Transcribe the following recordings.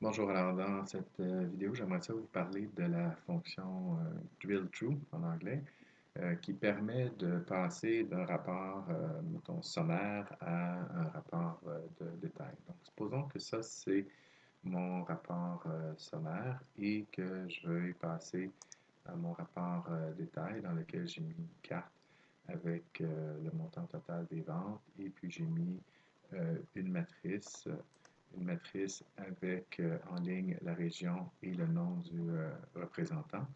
Bonjour, alors dans cette vidéo, j'aimerais ça vous parler de la fonction drill through en anglais qui permet de passer d'un rapport, mettons, sommaire à un rapport de détail. Donc, supposons que ça, c'est mon rapport sommaire et que je veux passer à mon rapport détail dans lequel j'ai mis une carte avec le montant total des ventes et puis j'ai mis une matrice avec en ligne la région et le nom du représentant.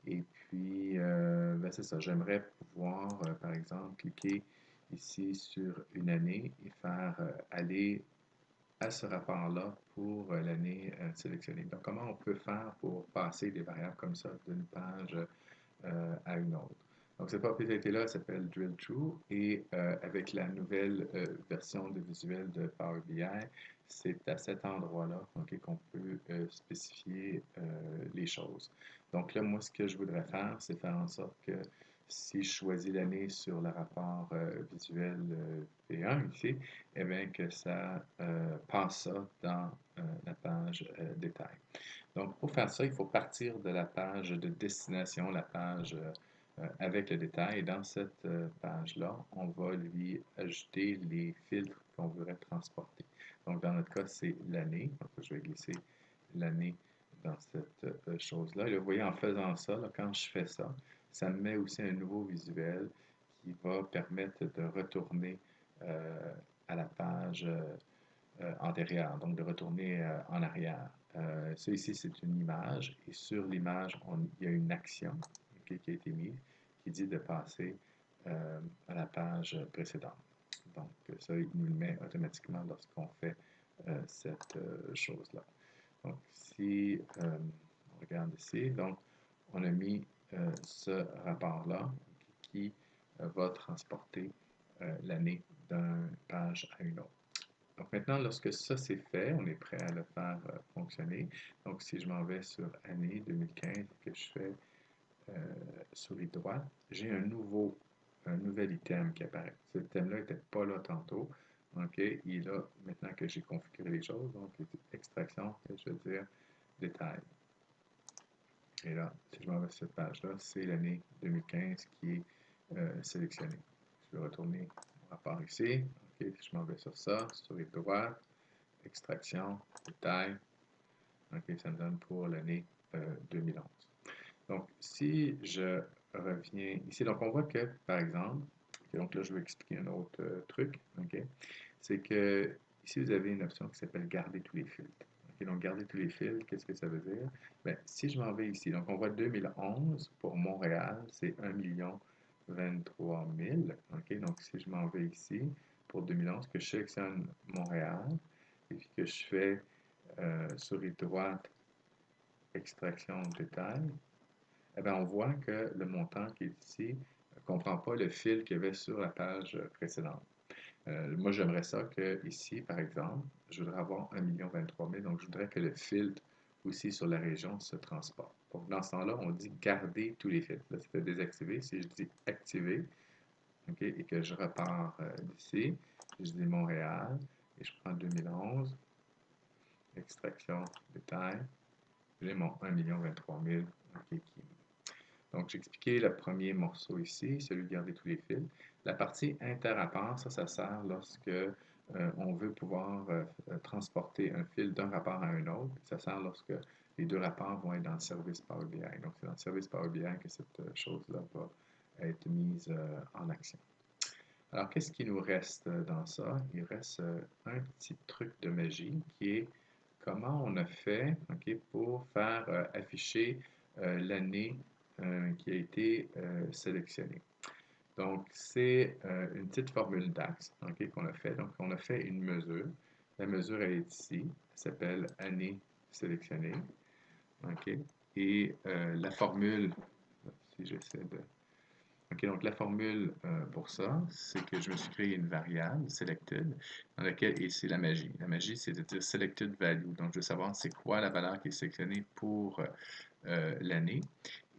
Et puis, ben c'est ça, j'aimerais pouvoir, par exemple, cliquer ici sur une année et faire aller à ce rapport-là pour l'année sélectionnée. Donc, comment on peut faire pour passer des variables comme ça d'une page à une autre? Donc, cette propriété-là s'appelle Drill Through et avec la nouvelle version de visuel de Power BI, c'est à cet endroit-là qu'on peut spécifier les choses. Donc là, moi, ce que je voudrais faire, c'est faire en sorte que si je choisis l'année sur le rapport visuel P1 ici, eh bien que ça passe ça dans la page détail. Donc, pour faire ça, il faut partir de la page de destination, la page avec le détail. Et dans cette page-là, on va lui ajouter les filtres qu'on voudrait transporter. Donc, dans notre cas, c'est l'année. Donc, je vais glisser l'année dans cette chose-là. Et là, vous voyez, en faisant ça, là, quand je fais ça, ça me met aussi un nouveau visuel qui va permettre de retourner à la page antérieure, donc de retourner en arrière. Ça ici, c'est une image, et sur l'image, il y a une action qui a été mise qui dit de passer à la page précédente. Donc, ça, il nous le met automatiquement lorsqu'on fait cette chose-là. Donc, si on regarde ici, donc, on a mis ce rapport-là qui va transporter l'année d'une page à une autre. Donc maintenant, lorsque ça c'est fait, on est prêt à le faire fonctionner. Donc si je m'en vais sur année 2015 et que je fais souris droite, j'ai un nouvel item qui apparaît. Ce item-là n'était pas là tantôt. OK, il est là maintenant que j'ai configuré les choses. Donc extraction, je veux dire détail. Et là, si je m'en vais sur cette page-là, c'est l'année 2015 qui est sélectionnée. Je vais retourner mon rapport ici. OK, si je m'en vais sur ça, souris droite, extraction, détail. OK, ça me donne pour l'année 2011. Donc, si je reviens ici, donc on voit que, par exemple, donc là, je vais expliquer un autre truc, OK, c'est que ici, vous avez une option qui s'appelle garder tous les filtres. OK, donc, garder tous les filtres, qu'est-ce que ça veut dire? Bien, si je m'en vais ici, donc on voit 2011 pour Montréal, c'est 1 023 000. OK, donc si je m'en vais ici, pour 2011, que je sélectionne Montréal, et puis que je fais souris droite, extraction détail, eh bien, on voit que le montant qui est ici ne comprend pas le fil qu'il y avait sur la page précédente. Moi, j'aimerais ça que ici, par exemple, je voudrais avoir 1 023 000, donc je voudrais que le filtre aussi sur la région se transporte. Donc, dans ce temps-là, on dit garder tous les filtres. Là, c'était désactivé. Si je dis activer, okay, et que je repars d'ici, je dis Montréal, et je prends 2011, extraction, détail, j'ai mon 1 023 000 okay, qui donc, j'ai expliqué le premier morceau ici, celui de garder tous les fils. La partie inter-rapport, ça sert lorsque on veut pouvoir transporter un fil d'un rapport à un autre. Ça sert lorsque les deux rapports vont être dans le service Power BI. Donc, c'est dans le service Power BI que cette chose-là va être mise en action. Alors, qu'est-ce qui nous reste dans ça? Il reste un petit truc de magie qui est comment on a fait pour faire afficher l'année qui a été sélectionnée. Donc, c'est une petite formule DAX qu'on a fait. Donc, on a fait une mesure. La mesure, elle est ici. Elle s'appelle année sélectionnée. Et la formule, si j'essaie de OK, donc la formule pour ça, c'est que je me suis créé une variable, selected, dans laquelle, et c'est la magie. La magie, c'est de dire selected value. Donc, je veux savoir c'est quoi la valeur qui est sélectionnée pour l'année.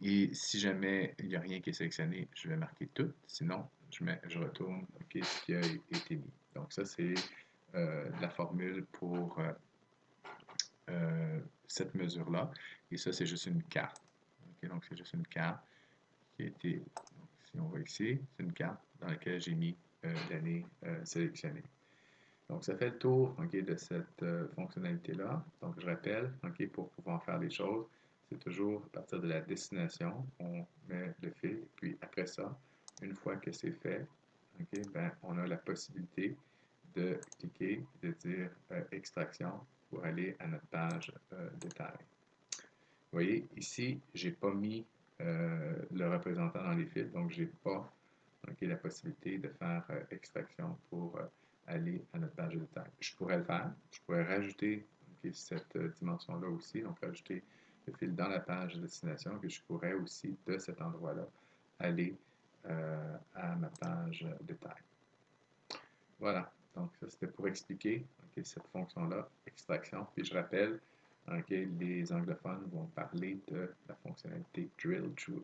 Et si jamais il n'y a rien qui est sélectionné, je vais marquer tout. Sinon, je retourne ce qui a été mis. Donc, ça, c'est la formule pour cette mesure-là. Et ça, c'est juste une carte. Okay, donc, c'est juste une carte qui a été, donc, si on va ici, c'est une carte dans laquelle j'ai mis l'année sélectionnée. Donc, ça fait le tour okay, de cette fonctionnalité-là. Donc, je rappelle, okay, pour pouvoir faire les choses, c'est toujours à partir de la destination, on met le fil, puis après ça, une fois que c'est fait, okay, ben, on a la possibilité de cliquer, de dire extraction pour aller à notre page détail. Vous voyez, ici, je n'ai pas mis le représentant dans les fils, donc je n'ai pas okay, la possibilité de faire extraction pour aller à notre page de détail. Je pourrais le faire, je pourrais rajouter okay, cette dimension-là aussi, donc rajouter le fil dans la page de destination, que je pourrais aussi, de cet endroit-là, aller à ma page détail. Voilà, donc ça c'était pour expliquer okay, cette fonction-là, extraction. Puis je rappelle, okay, les anglophones vont parler de la fonctionnalité Drill Through.